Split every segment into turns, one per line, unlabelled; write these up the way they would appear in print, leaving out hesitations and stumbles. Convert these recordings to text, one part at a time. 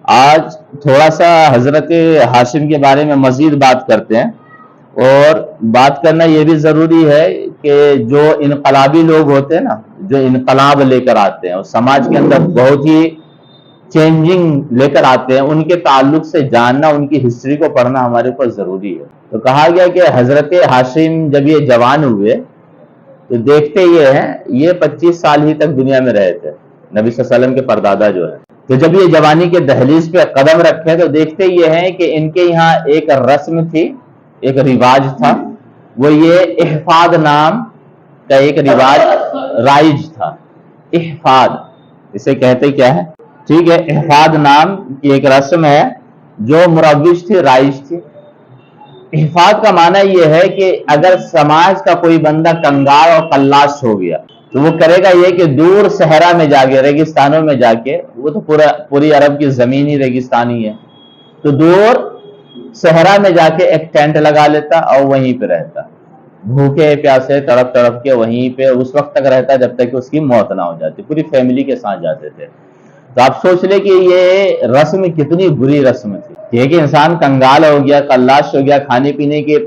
آج تھوڑا سا حضرت ہاشم کے بارے میں مزید بات کرتے ہیں، اور بات کرنا یہ بھی ضروری ہے کہ جو انقلابی لوگ ہوتے ہیں نا، جو انقلاب لے کر آتے ہیں اور سماج کے اندر بہت ہی چینجنگ لے کر آتے ہیں، ان کے تعلق سے جاننا، ان کی ہسٹری کو پڑھنا ہمارے اوپر ضروری ہے۔ تو کہا گیا کہ حضرت ہاشم جب یہ جوان ہوئے تو دیکھتے یہ ہیں، یہ 25 سال ہی تک دنیا میں رہے تھے، نبی صلی اللہ علیہ وسلم کے پردادا جو ہے۔ تو جب یہ جوانی کے دہلیز پہ قدم رکھے تو دیکھتے یہ ہیں کہ ان کے یہاں ایک رسم تھی، ایک رواج تھا، وہ یہ احفاد نام کا ایک رواج رائج تھا۔ احفاد اسے کہتے کیا ہے؟ ٹھیک ہے، احفاد نام کی ایک رسم ہے جو مروج تھی، رائج تھی۔ احفاد کا معنی یہ ہے کہ اگر سماج کا کوئی بندہ کنگال اور قلاش ہو گیا تو وہ کرے گا یہ کہ دور صحرا میں جا کے، ریگستانوں میں جا کے، وہ تو پوری عرب کی زمین ہی ریگستانی ہے، تو دور صحرا میں جا کے ایک ٹینٹ لگا لیتا اور وہیں پہ رہتا، بھوکے پیاسے تڑپ تڑپ کے وہیں پہ اس وقت تک رہتا جب تک کہ اس کی موت نہ ہو جاتی۔ پوری فیملی کے ساتھ جاتے تھے۔ تو آپ سوچ لیں کہ یہ رسم کتنی بری رسم تھی کہ ایک انسان کنگال ہو گیا، قلاش ہو گیا، کھانے پینے کے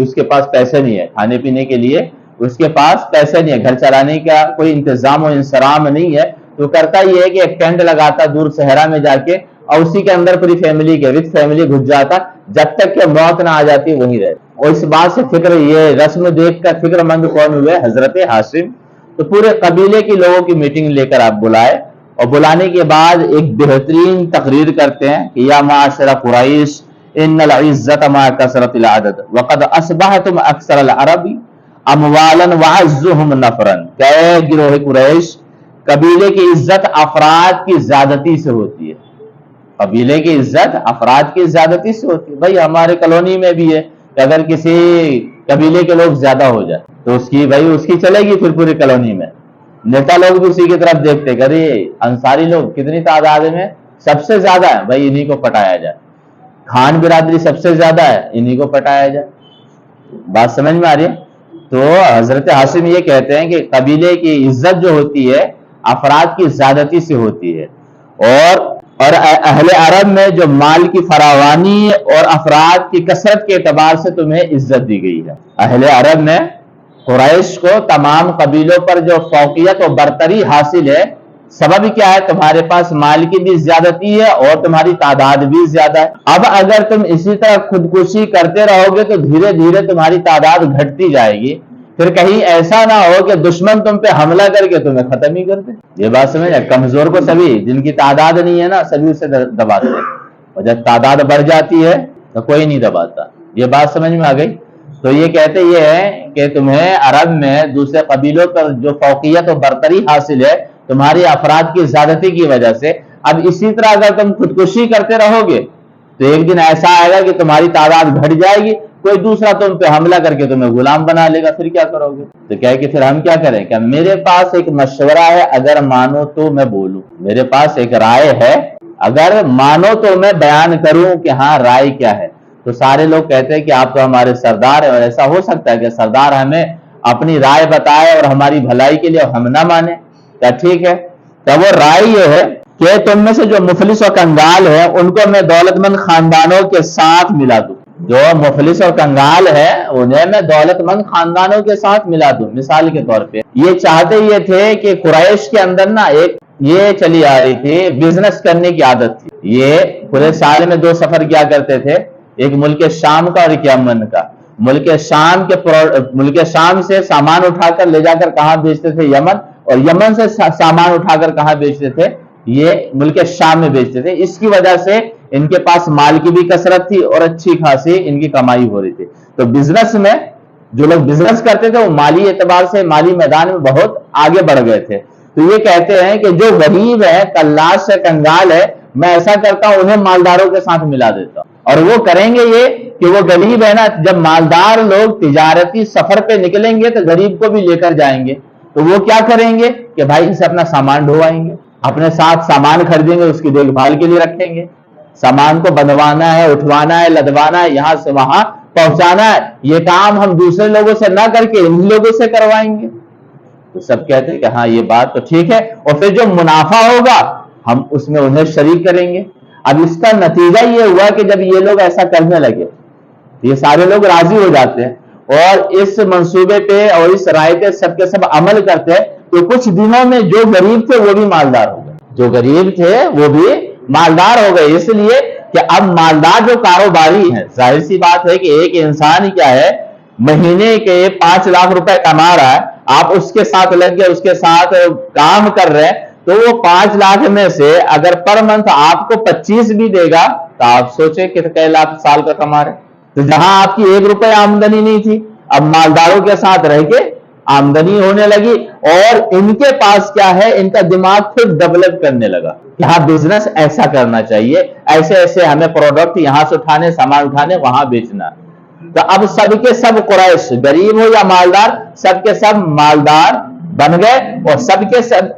اس کے پاس پیسے نہیں ہے، کھانے پینے کے لیے اس کے پاس پیسے نہیں ہے، گھر چلانے کا کوئی انتظام و انصرام نہیں ہے، تو کرتا یہ ہے کہ ایک ٹینٹ لگاتا دور صحرا میں جا کے اور اسی کے اندر پوری فیملی کے وتھ فیملی گھس جاتا جب تک کہ موت نہ آ جاتی وہیں رہتا۔ اور اس بات سے فکر، یہ رسم دیکھ کر فکر مند کون ہوئے؟ حضرت ہاشم۔ تو پورے قبیلے کی لوگوں کی میٹنگ لے کر آپ بلائے، اور بلانے کے بعد ایک بہترین تقریر کرتے ہیں کہ یا معاشر قریش ان العزت مع کثرت العدد وقد اصبحتم اکثر العرب اموالا وعزهم نفرا۔ کہ گروہ قریش، قبیلے کی عزت افراد کی زیادتی سے ہوتی ہے، قبیلے کی عزت افراد کی زیادتی سے ہوتی ہے۔ بھائی ہمارے کالونی میں بھی ہے کہ اگر کسی قبیلے کے لوگ زیادہ ہو جائے تو اس کی چلے گی پھر پوری کالونی میں۔ نیتا لوگ بھی اسی کی طرف دیکھتے کہ انصاری لوگ کتنی تعداد میں سب سے زیادہ ہے، بھائی انہی کو پٹایا جائے، خان برادری سب سے زیادہ ہے، انہی کو پٹایا جائے۔ بات سمجھ میں آ رہی ہے؟ تو حضرت ہاشم یہ کہتے ہیں کہ قبیلے کی عزت جو ہوتی ہے افراد کی زیادتی سے ہوتی ہے، اور اہل عرب میں جو مال کی فراوانی اور افراد کی کثرت کے اعتبار سے تمہیں عزت دی گئی ہے۔ اہل عرب میں قریش کو تمام قبیلوں پر جو فوقیت و برتری حاصل ہے، سبب کیا ہے؟ تمہارے پاس مال کی بھی زیادتی ہے اور تمہاری تعداد بھی زیادہ ہے۔ اب اگر تم اسی طرح خودکشی کرتے رہو گے تو دھیرے دھیرے تمہاری تعداد گھٹتی جائے گی، پھر کہیں ایسا نہ ہو کہ دشمن تم پہ حملہ کر کے تمہیں ختم ہی کر دے۔ یہ بات سمجھ ہے؟ کمزور کو سبھی، جن کی تعداد نہیں ہے نا، سبھی اسے دباتے ہیں، اور جب تعداد بڑھ جاتی ہے تو کوئی نہیں دباتا۔ یہ بات سمجھ میں آ گئی؟ تو یہ کہتے یہ ہے کہ تمہیں عرب میں دوسرے قبیلوں پر جو فوقیت و برتری حاصل ہے تمہاری افراد کی زیادتی کی وجہ سے، اب اسی طرح اگر تم خودکشی کرتے رہو گے تو ایک دن ایسا آئے گا کہ تمہاری تعداد گھٹ جائے گی، کوئی دوسرا تم پہ حملہ کر کے تمہیں غلام بنا لے گا، پھر کیا کرو گے؟ تو کہے کہ پھر ہم کیا کریں؟ کہ میرے پاس ایک مشورہ ہے، اگر مانو تو میں بولوں، میرے پاس ایک رائے ہے، اگر مانو تو میں بیان کروں کہ ہاں رائے کیا ہے۔ تو سارے لوگ کہتے ہیں کہ آپ تو ہمارے سردار ہیں، اور ایسا ہو سکتا ہے کہ سردار ہمیں اپنی رائے بتائے اور ہماری بھلائی کے لیے ہم نہ مانیں؟ کیا ٹھیک ہے؟ تو وہ رائے یہ ہے کہ تم میں سے جو مفلس اور کنگال ہیں ان کو میں دولت مند خاندانوں کے ساتھ ملا دوں، جو مفلس اور کنگال ہے انہیں میں دولت مند خاندانوں کے ساتھ ملا دوں۔ مثال کے طور پہ یہ چاہتے یہ تھے کہ قریش کے اندر نا ایک یہ چلی آ رہی تھی، بزنس کرنے کی عادت تھی، یہ پورے سال میں 2 سفر کیا کرتے تھے، ایک ملک شام کا اور ایک یمن کا۔ ملک شام سے سامان اٹھا کر لے جا کر کہاں بیچتے تھے؟ یمن، اور یمن سے سامان اٹھا کر کہاں بیچتے تھے؟ یہ ملک شام میں بیچتے تھے۔ اس کی وجہ سے ان کے پاس مال کی بھی کثرت تھی اور اچھی خاصی ان کی کمائی ہو رہی تھی۔ تو بزنس میں جو لوگ بزنس کرتے تھے وہ مالی اعتبار سے مالی میدان میں بہت آگے بڑھ گئے تھے۔ تو یہ کہتے ہیں کہ جو غریب ہے، قلاش سے کنگال ہے، میں ایسا کرتا ہوں انہیں مالداروں کے ساتھ ملا دیتا ہوں، اور وہ کریں گے یہ کہ وہ غریب ہے نا، جب مالدار لوگ تجارتی سفر پہ نکلیں گے تو غریب کو بھی لے کر جائیں گے، تو وہ کیا کریں گے کہ بھائی سے اپنا سامان ڈھوائیں گے، اپنے ساتھ سامان خریدیں گے، اس کی دیکھ بھال کے لیے رکھیں گے، سامان کو بندوانا ہے، اٹھوانا ہے، لدوانا ہے، یہاں سے وہاں پہنچانا ہے، یہ کام ہم دوسرے لوگوں سے نہ کر کے ان لوگوں سے کروائیں گے۔ تو سب کہتے ہیں کہ ہاں یہ بات تو ٹھیک ہے، اور پھر جو منافع ہوگا ہم اس میں انہیں شریک کریں گے۔ اب اس کا نتیجہ یہ ہوا کہ جب یہ لوگ ایسا کرنے لگے یہ سارے لوگ راضی ہو جاتے ہیں اور اس منصوبے پہ اور اس رائے پہ سب کے سب عمل کرتے ہیں، تو کچھ دنوں میں جو غریب تھے وہ بھی مالدار ہو گئے، جو غریب تھے وہ بھی مالدار ہو گئے۔ اس لیے کہ اب مالدار جو کاروباری ہیں، ظاہر سی بات ہے کہ ایک انسان ہی کیا ہے مہینے کے 5 لاکھ روپے کما رہا ہے، آپ اس کے ساتھ لگ گئے، اس کے ساتھ کام کر رہے ہیں، تو وہ 5 لاکھ میں سے اگر پر منتھ آپ کو 25 بھی دے گا تو آپ سوچیں کتنے لاکھ سال کا کما رہے۔ تو جہاں آپ کی 1 روپے آمدنی نہیں تھی، اب مالداروں کے ساتھ رہ کے آمدنی ہونے لگی، اور ان کے پاس کیا ہے، ان کا دماغ خود ڈیولپ کرنے لگا کہ ہاں بزنس ایسا کرنا چاہیے، ایسے ایسے ہمیں پروڈکٹ یہاں سے اٹھانے، سامان اٹھانے، وہاں بیچنا۔ تو اب سب کے سب قریش، غریب ہو یا مالدار، سب کے سب مالدار بن گئے، اور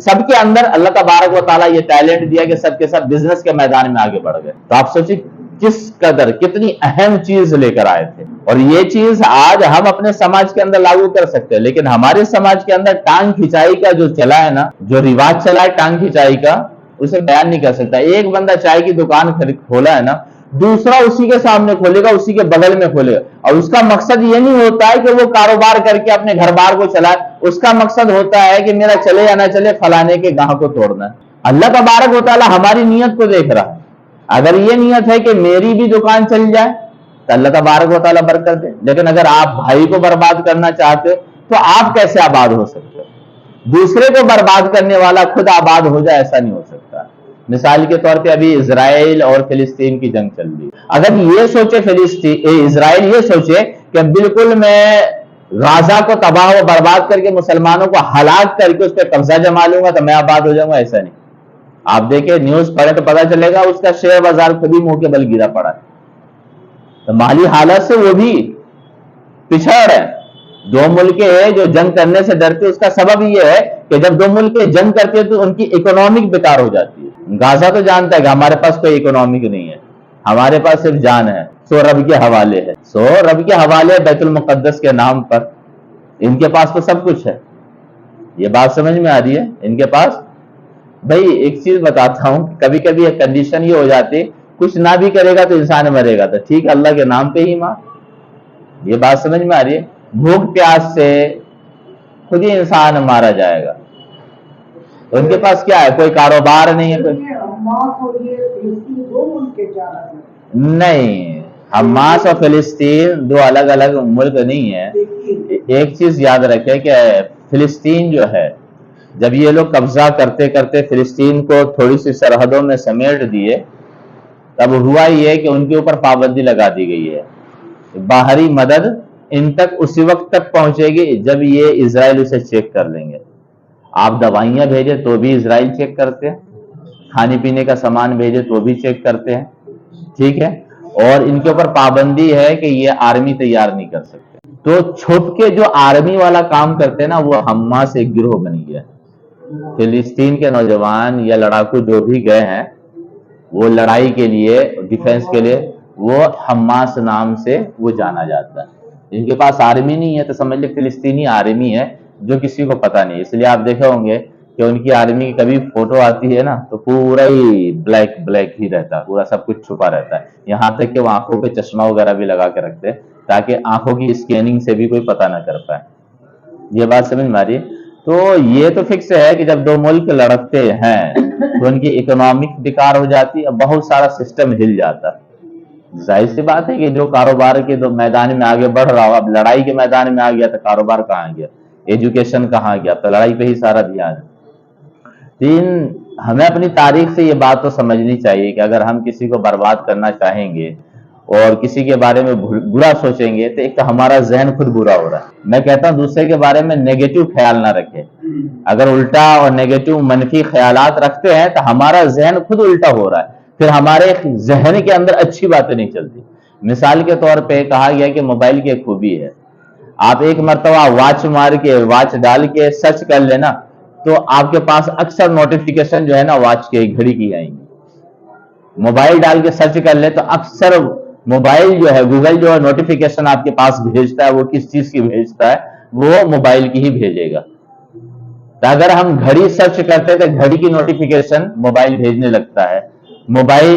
سب کے اندر اللہ تبارک و تعالیٰ یہ ٹیلنٹ دیا کہ سب کے سب بزنس کے میدان میں آگے بڑھ گئے۔ تو آپ سوچیں کس قدر کتنی اہم چیز لے کر آئے تھے، اور یہ چیز آج ہم اپنے سماج کے اندر لاگو کر سکتے ہیں، لیکن ہمارے سماج کے اندر ٹانگ کھچائی کا جو چلا ہے نا، جو رواج چلا ہے ٹانگ کھچائی کا، اسے بیان نہیں کر سکتا۔ ایک بندہ چائے کی دکان کھولا ہے نا، دوسرا اسی کے سامنے کھولے گا، اسی کے بغل میں کھولے گا، اور اس کا مقصد یہ نہیں ہوتا ہے کہ وہ کاروبار کر کے اپنے گھر بار کو چلائے، اس کا مقصد ہوتا ہے کہ میرا چلے یا نہ چلے فلانے کے گاہک کو توڑنا ہے۔ اللہ تبارک و تعالیٰ ہماری نیت کو دیکھ رہا ہے، اگر یہ نیت ہے کہ میری بھی دکان چل جائے تو اللہ تبارک و تعالیٰ برکت دے، لیکن اگر آپ بھائی کو برباد کرنا چاہتے تو آپ کیسے آباد ہو سکتے؟ دوسرے کو برباد کرنے والا خود آباد ہو جائے، ایسا نہیں ہو سکتا۔ مثال کے طور پہ ابھی اسرائیل اور فلسطین کی جنگ چل رہی، اگر یہ سوچے اسرائیل یہ سوچے کہ بالکل میں غزہ کو تباہ و برباد کر کے مسلمانوں کو ہلاک کر کے اس پہ قبضہ جما لوں گا تو میں آباد ہو جاؤں گا، ایسا نہیں۔ آپ دیکھیں نیوز پڑھے تو پتا چلے گا اس کا شیئر بازار خود ہی منہ کے بل گرا پڑا ہے، تو مالی حالت سے وہ بھی پچھڑ ہے۔ 2 ملک جو جنگ کرنے سے ڈرتے، اس کا سبب یہ ہے کہ جب 2 ملک جنگ کرتے ہیں تو ان کی اکنامک بیکار ہو جاتی ہے۔ غزہ تو جانتا ہے کہ ہمارے پاس کوئی اکنامک نہیں ہے، ہمارے پاس صرف جان ہے، سو رب کے حوالے ہے، رب کے حوالے بیت المقدس کے نام پر ان کے پاس تو سب کچھ ہے۔ یہ بات سمجھ میں آ رہی ہے؟ ان کے پاس بھائی ایک چیز بتاتا ہوں، کبھی کبھی ایک کنڈیشن یہ ہو جاتی، کچھ نہ بھی کرے گا تو انسان مرے گا، تو ٹھیک ہے اللہ کے نام پہ ہی مار۔ یہ بات سمجھ میں آ رہی ہے؟ بھوک پیاس سے خود ہی انسان مارا جائے گا۔ ان کے پاس کیا ہے؟ کوئی کاروبار نہیں ہے، نہیں، حماس اور فلسطین 2 الگ الگ ملک نہیں ہیں۔ ایک چیز یاد رکھے کہ فلسطین جو ہے، جب یہ لوگ قبضہ کرتے کرتے فلسطین کو تھوڑی سی سرحدوں میں سمیٹ دیے، تب ہوا یہ کہ ان کے اوپر پابندی لگا دی گئی ہے، باہری مدد ان تک اسی وقت تک پہنچے گی جب یہ اسرائیل اسے چیک کر لیں گے۔ آپ دوائیاں بھیجے تو بھی اسرائیل چیک کرتے ہیں، کھانے پینے کا سامان بھیجے تو بھی چیک کرتے ہیں، ٹھیک ہے، اور ان کے اوپر پابندی ہے کہ یہ آرمی تیار نہیں کر سکتے۔ تو چھپ کے جو آرمی والا کام کرتے ہیں نا، وہ حماس ایک گروہ بن گیا ہے۔ فلسطین کے نوجوان یا لڑاکو جو بھی گئے ہیں، وہ لڑائی کے لیے، ڈیفنس کے لیے، وہ حماس نام سے وہ جانا جاتا ہے۔ ان کے پاس آرمی نہیں ہے تو سمجھ لے فلسطینی آرمی ہے جو کسی کو پتہ نہیں۔ اس لیے آپ دیکھے ہوں گے کہ ان کی آرمی کی کبھی فوٹو آتی ہے نا تو پورا ہی بلیک ہی رہتا ہے، پورا سب کچھ چھپا رہتا ہے، یہاں تک کہ وہ آنکھوں پہ چشمہ وغیرہ بھی لگا کے رکھتے ہیں تاکہ آنکھوں کی اسکیننگ سے بھی کوئی پتہ نہ کر پائے۔ یہ بات سمجھ میں آ رہی ہے؟ تو یہ تو فکس ہے کہ جب 2 ملک لڑتے ہیں تو ان کی اکنامک بیکار ہو جاتی ہے، بہت سارا سسٹم ہل جاتا ہے۔ ظاہر سی بات ہے کہ جو کاروبار کے میدان میں آگے بڑھ رہا ہو، اب لڑائی کے میدان میں آ گیا تو کاروبار کہاں گیا، ایجوکیشن کہاں گیا، تو لڑائی پہ ہی سارا دھیان ہے۔ ہمیں اپنی تاریخ سے یہ بات تو سمجھنی چاہیے کہ اگر ہم کسی کو برباد کرنا چاہیں گے اور کسی کے بارے میں برا سوچیں گے تو ایک تو ہمارا ذہن خود برا ہو رہا ہے۔ میں کہتا ہوں دوسرے کے بارے میں نیگیٹو خیال نہ رکھیں، اگر الٹا اور نیگیٹو منفی خیالات رکھتے ہیں تو ہمارا ذہن خود الٹا ہو رہا ہے، پھر ہمارے ذہن کے اندر اچھی باتیں نہیں چلتی۔ مثال کے طور پہ کہا گیا کہ موبائل کی ایک خوبی ہے، آپ ایک مرتبہ واچ ڈال کے سرچ کر لینا تو آپ کے پاس اکثر نوٹیفیکیشن جو ہے نا واچ کے گھڑی کی آئیں گی۔ موبائل ڈال کے سرچ کر لے تو اکثر موبائل جو ہے، گوگل جو ہے نوٹیفیکیشن آپ کے پاس بھیجتا ہے، وہ کس چیز کی بھیجتا ہے؟ وہ موبائل کی ہی بھیجے گا۔ تو اگر ہم گھڑی سرچ کرتے تو گھڑی کی نوٹیفیکیشن موبائل بھیجنے لگتا ہے، موبائل